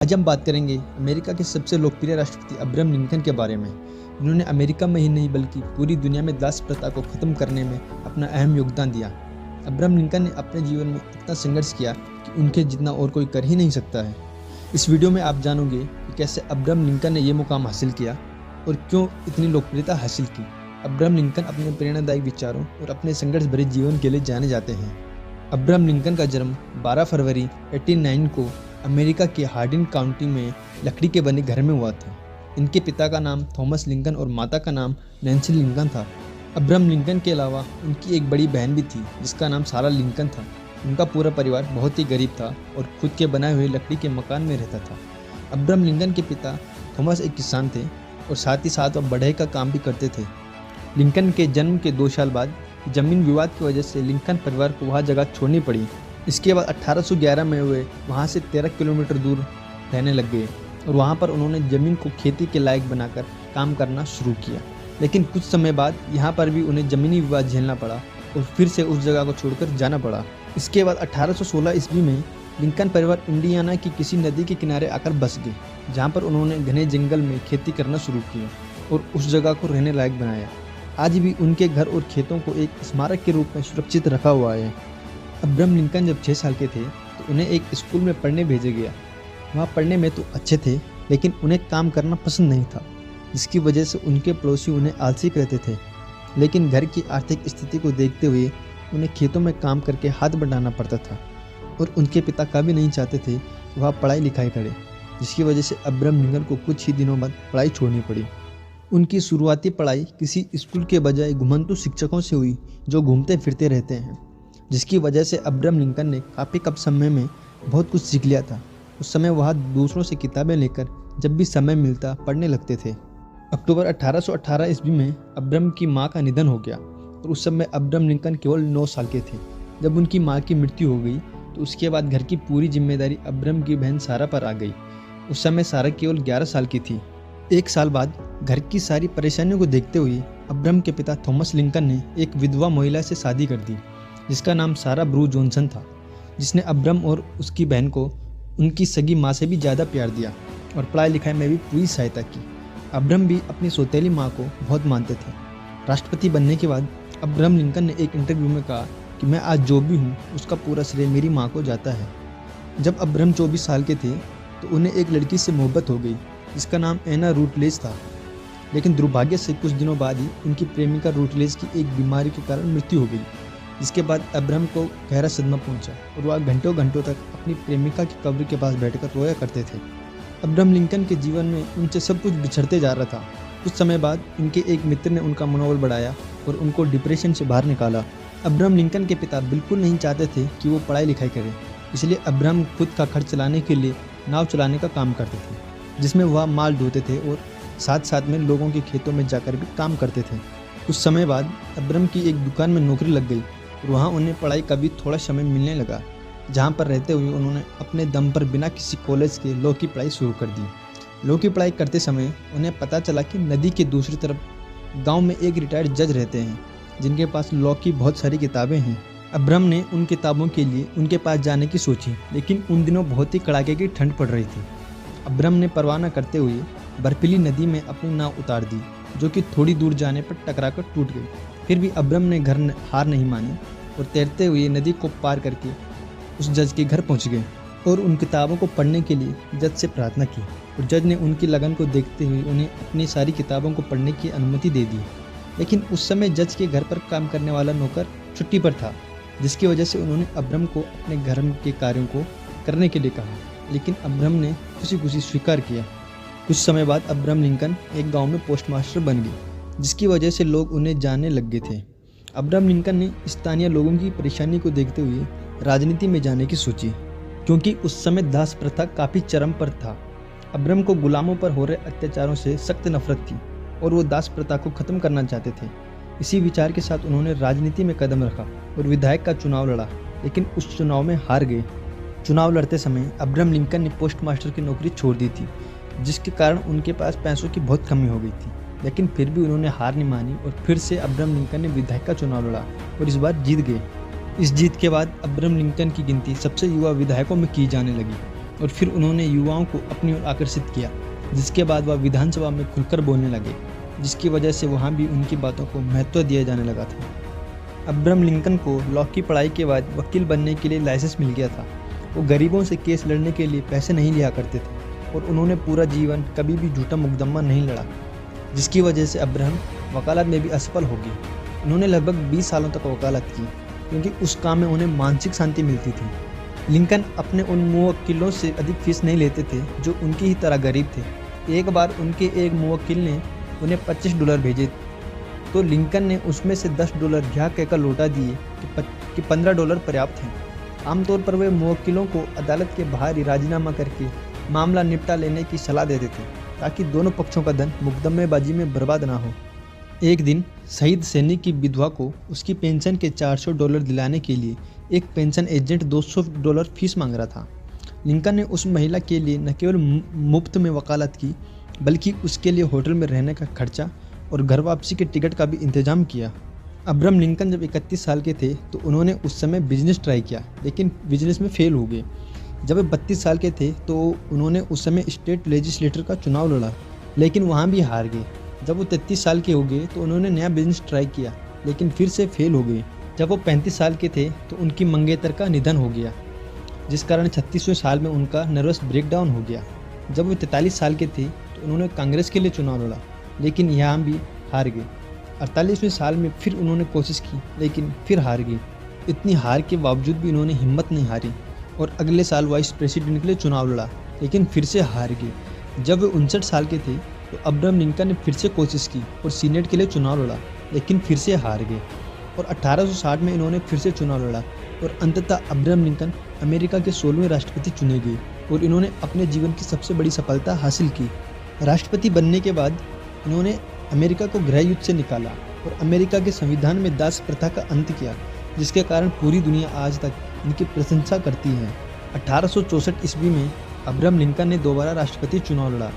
आज हम बात करेंगे अमेरिका के सबसे लोकप्रिय राष्ट्रपति अब्राहम लिंकन के बारे में, जिन्होंने अमेरिका में ही नहीं बल्कि पूरी दुनिया में दास प्रथा को ख़त्म करने में अपना अहम योगदान दिया। अब्राहम लिंकन ने अपने जीवन में इतना संघर्ष किया कि उनके जितना और कोई कर ही नहीं सकता है। इस वीडियो में आप जानोगे कि कैसे अब्राहम लिंकन ने यह मुकाम हासिल किया और क्यों इतनी लोकप्रियता हासिल की। अब्राहम लिंकन अपने प्रेरणादायी विचारों और अपने संघर्ष भरे जीवन के लिए जाने जाते हैं। अब्राहम लिंकन का जन्म 12 फरवरी 1809 को अमेरिका के हार्डिन काउंटी में लकड़ी के बने घर में हुआ था। इनके पिता का नाम थॉमस लिंकन और माता का नाम नैन्सी लिंकन था। अब्राहम लिंकन के अलावा उनकी एक बड़ी बहन भी थी जिसका नाम सारा लिंकन था। उनका पूरा परिवार बहुत ही गरीब था और खुद के बनाए हुए लकड़ी के मकान में रहता था। अब्राहम लिंकन के पिता थॉमस एक किसान थे और साथ ही साथ वह बढ़ई का काम भी करते थे। लिंकन के जन्म के 2 साल बाद जमीन विवाद की वजह से लिंकन परिवार को वह जगह छोड़नी पड़ी। इसके बाद 1811 में वे वहाँ से 13 किलोमीटर दूर रहने लग गए और वहाँ पर उन्होंने ज़मीन को खेती के लायक बनाकर काम करना शुरू किया। लेकिन कुछ समय बाद यहाँ पर भी उन्हें ज़मीनी विवाद झेलना पड़ा और फिर से उस जगह को छोड़कर जाना पड़ा। इसके बाद 1816 ईस्वी में लिंकन परिवार इंडियाना की किसी नदी के किनारे आकर बस गए, जहाँ पर उन्होंने घने जंगल में खेती करना शुरू किया और उस जगह को रहने लायक बनाया। आज भी उनके घर और खेतों को एक स्मारक के रूप में सुरक्षित रखा हुआ है। अब्राहम लिंकन जब 6 साल के थे तो उन्हें एक स्कूल में पढ़ने भेजा गया। वहाँ पढ़ने में तो अच्छे थे लेकिन उन्हें काम करना पसंद नहीं था, जिसकी वजह से उनके पड़ोसी उन्हें आलसी कहते थे। लेकिन घर की आर्थिक स्थिति को देखते हुए उन्हें खेतों में काम करके हाथ बढ़ाना पड़ता था और उनके पिता कभी नहीं चाहते थे कि वह पढ़ाई लिखाई करे, जिसकी वजह से अब्राहम लिंकन को कुछ ही दिनों बाद पढ़ाई छोड़नी पड़ी। उनकी शुरुआती पढ़ाई किसी स्कूल के बजाय घुमंतू शिक्षकों से हुई जो घूमते फिरते रहते हैं, जिसकी वजह से अब्राहम लिंकन ने काफ़ी कम समय में बहुत कुछ सीख लिया था। उस समय वह दूसरों से किताबें लेकर जब भी समय मिलता पढ़ने लगते थे। अक्टूबर 1818 ईस्वी में अब्राहम की मां का निधन हो गया और उस समय अब्राहम लिंकन केवल 9 साल के थे। जब उनकी मां की मृत्यु हो गई तो उसके बाद घर की पूरी जिम्मेदारी अब्राहम की बहन सारा पर आ गई। उस समय सारा केवल 11 साल की थी। 1 साल बाद घर की सारी परेशानियों को देखते हुए अब्राहम के पिता थॉमस लिंकन ने एक विधवा महिला से शादी कर दी जिसका नाम सारा ब्रू जॉनसन था, जिसने अब्राहम और उसकी बहन को उनकी सगी माँ से भी ज़्यादा प्यार दिया और पढ़ाई लिखाई में भी पूरी सहायता की। अब्राहम भी अपनी सौतेली माँ को बहुत मानते थे। राष्ट्रपति बनने के बाद अब्राहम लिंकन ने एक इंटरव्यू में कहा कि मैं आज जो भी हूँ उसका पूरा श्रेय मेरी माँ को जाता है। जब अब्राहम 24 साल के थे तो उन्हें एक लड़की से मोहब्बत हो गई जिसका नाम एना रूटलेज था। लेकिन दुर्भाग्य से कुछ दिनों बाद ही उनकी प्रेमिका रूटलेज की एक बीमारी के कारण मृत्यु हो गई। इसके बाद अब्राहम को गहरा सदमा पहुंचा और वह घंटों घंटों तक अपनी प्रेमिका की कब्र के पास बैठकर रोया करते थे। अब्राहम लिंकन के जीवन में उनसे सब कुछ बिछड़ते जा रहा था। कुछ समय बाद उनके एक मित्र ने उनका मनोबल बढ़ाया और उनको डिप्रेशन से बाहर निकाला। अब्राहम लिंकन के पिता बिल्कुल नहीं चाहते थे कि वो पढ़ाई लिखाई करें, इसलिए अब्राहम खुद का खर्च चलाने के लिए नाव चलाने का काम करते थे, जिसमें वह माल ढोते थे और साथ साथ में लोगों के खेतों में जाकर भी काम करते थे। कुछ समय बाद अब्राहम की एक दुकान में नौकरी लग गई और वहाँ उन्हें पढ़ाई का भी थोड़ा समय मिलने लगा, जहाँ पर रहते हुए उन्होंने अपने दम पर बिना किसी कॉलेज के लॉ की पढ़ाई शुरू कर दी। लॉ की पढ़ाई करते समय उन्हें पता चला कि नदी के दूसरी तरफ गांव में एक रिटायर्ड जज रहते हैं जिनके पास लॉ की बहुत सारी किताबें हैं। अब्राहम ने उन किताबों के लिए उनके पास जाने की सोची, लेकिन उन दिनों बहुत ही कड़ाके की ठंड पड़ रही थी। अब्राहम ने परवाह न करते हुए बर्फीली नदी में अपनी नाव उतार दी, जो कि थोड़ी दूर जाने पर टकराकर टूट गई। फिर भी अब्राहम ने हार नहीं मानी और तैरते हुए नदी को पार करके उस जज के घर पहुंच गए और उन किताबों को पढ़ने के लिए जज से प्रार्थना की और जज ने उनकी लगन को देखते हुए उन्हें अपनी सारी किताबों को पढ़ने की अनुमति दे दी। लेकिन उस समय जज के घर पर काम करने वाला नौकर छुट्टी पर था, जिसकी वजह से उन्होंने अब्राहम को अपने घर के कार्यों को करने के लिए कहा, लेकिन अब्राहम ने खुशी खुशी स्वीकार किया। कुछ समय बाद अब्राहम लिंकन एक गाँव में पोस्ट मास्टर बन गए, जिसकी वजह से लोग उन्हें जानने लग गए थे। अब्राहम लिंकन ने स्थानीय लोगों की परेशानी को देखते हुए राजनीति में जाने की सोची, क्योंकि उस समय दास प्रथा काफ़ी चरम पर था। अब्राहम को गुलामों पर हो रहे अत्याचारों से सख्त नफरत थी और वो दास प्रथा को ख़त्म करना चाहते थे। इसी विचार के साथ उन्होंने राजनीति में कदम रखा और विधायक का चुनाव लड़ा, लेकिन उस चुनाव में हार गए। चुनाव लड़ते समय अब्राहम लिंकन ने पोस्ट मास्टर की नौकरी छोड़ दी थी, जिसके कारण उनके पास पैसों की बहुत कमी हो गई थी। लेकिन फिर भी उन्होंने हार नहीं मानी और फिर से अब्राहम लिंकन ने विधायक का चुनाव लड़ा और इस बार जीत गए। इस जीत के बाद अब्राहम लिंकन की गिनती सबसे युवा विधायकों में की जाने लगी। और फिर उन्होंने युवाओं को अपनी ओर आकर्षित किया, जिसके बाद वह विधानसभा में खुलकर बोलने लगे, जिसकी वजह से वहाँ भी उनकी बातों को महत्व दिया जाने लगा था। अब्राहम लिंकन को लॉ की पढ़ाई के बाद वकील बनने के लिए लाइसेंस मिल गया था। वो गरीबों से केस लड़ने के लिए पैसे नहीं लिया करते थे और उन्होंने पूरा जीवन कभी भी झूठा मुकदमा नहीं लड़ा, जिसकी वजह से अब्राहम वकालत में भी असफल हो गए। उन्होंने लगभग 20 सालों तक वकालत की, क्योंकि उस काम में उन्हें मानसिक शांति मिलती थी। लिंकन अपने उन मुवक्किलों से अधिक फीस नहीं लेते थे जो उनकी ही तरह गरीब थे। एक बार उनके एक मुवक्किल ने उन्हें $25 भेजे तो लिंकन ने उसमें से $10 ब्याह कहकर लौटा दिए कि $15 पर्याप्त हैं। आमतौर पर वे मुवक्किलों को अदालत के बाहर ही राजीनामा करके मामला निपटा लेने की सलाह देते थे, ताकि दोनों पक्षों का धन मुकदमेबाजी में बर्बाद ना हो। एक दिन शहीद सैनिक की विधवा को उसकी पेंशन के $400 दिलाने के लिए एक पेंशन एजेंट $200 फीस मांग रहा था। लिंकन ने उस महिला के लिए न केवल मुफ्त में वकालत की, बल्कि उसके लिए होटल में रहने का खर्चा और घर वापसी के टिकट का भी इंतजाम किया। अब्राहम लिंकन जब 31 साल के थे तो उन्होंने उस समय बिजनेस ट्राई किया, लेकिन बिजनेस में फेल हो गए। जब वे 32 साल के थे तो उन्होंने उस समय स्टेट लेजिस्लेटर का चुनाव लड़ा, लेकिन वहाँ भी हार गए। जब वो 33 साल के हो गए तो उन्होंने नया बिजनेस ट्राई किया, लेकिन फिर से फेल हो गए। जब वो 35 साल के थे तो उनकी मंगेतर का निधन हो गया, जिस कारण 36वें साल में उनका नर्वस ब्रेकडाउन हो गया। जब वो 43 साल के थे तो उन्होंने कांग्रेस के लिए चुनाव लड़ा, लेकिन यहाँ भी हार गए। 48वें साल में फिर उन्होंने कोशिश की, लेकिन फिर हार गए। इतनी हार के बावजूद भी उन्होंने हिम्मत नहीं हारी और अगले साल वाइस प्रेसिडेंट के लिए चुनाव लड़ा, लेकिन फिर से हार गए। जब वे 59 साल के थे तो अब्राहम लिंकन ने फिर से कोशिश की और सीनेट के लिए चुनाव लड़ा, लेकिन फिर से हार गए। और 1860 में इन्होंने फिर से चुनाव लड़ा और अंततः अब्राहम लिंकन अमेरिका के 16वें राष्ट्रपति चुने गए और इन्होंने अपने जीवन की सबसे बड़ी सफलता हासिल की। राष्ट्रपति बनने के बाद इन्होंने अमेरिका को गृह युद्ध से निकाला और अमेरिका के संविधान में दास प्रथा का अंत किया, जिसके कारण पूरी दुनिया आज तक इनकी प्रशंसा करती है। 1864 ईस्वी में अब्राहम लिंकन ने दोबारा राष्ट्रपति चुनाव लड़ा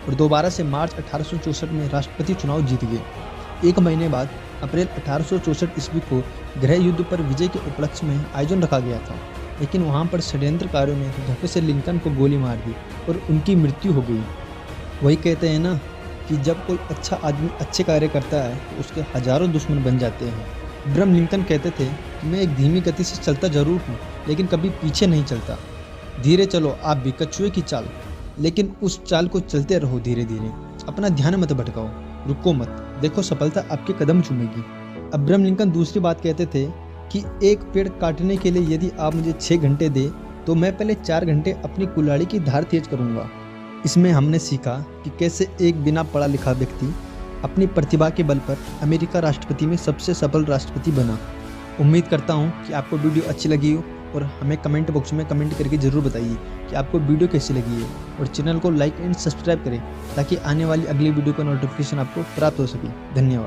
और दोबारा से मार्च 1864 में राष्ट्रपति चुनाव जीत गए। एक महीने बाद अप्रैल 1864 ईस्वी को गृह युद्ध पर विजय के उपलक्ष्य में आयोजन रखा गया था, लेकिन वहाँ पर षड्यंत्रकारियों ने धक्के से लिंकन को गोली मार दी और उनकी मृत्यु हो गई। वही कहते हैं ना कि जब कोई अच्छा आदमी अच्छे कार्य करता है तो उसके हजारों दुश्मन बन जाते हैं। अब्राहम लिंकन कहते थे कि मैं एक धीमी गति से चलता जरूर हूँ, लेकिन कभी पीछे नहीं चलता। धीरे चलो आप भी कछुए की चाल, लेकिन उस चाल को चलते रहो धीरे धीरे। अपना ध्यान मत भटकाओ, रुको मत, देखो सफलता आपके कदम चूमेगी। अब्राहम लिंकन दूसरी बात कहते थे कि एक पेड़ काटने के लिए यदि आप मुझे 6 घंटे दे तो मैं पहले 4 घंटे अपनी कुल्हाड़ी की धार तेज करूँगा। इसमें हमने सीखा कि कैसे एक बिना पढ़ा लिखा व्यक्ति अपनी प्रतिभा के बल पर अमेरिका राष्ट्रपति में सबसे सफल राष्ट्रपति बना। उम्मीद करता हूँ कि आपको वीडियो अच्छी लगी हो और हमें कमेंट बॉक्स में कमेंट करके ज़रूर बताइए कि आपको वीडियो कैसी लगी है, और चैनल को लाइक एंड सब्सक्राइब करें ताकि आने वाली अगली वीडियो का नोटिफिकेशन आपको प्राप्त हो सके। धन्यवाद।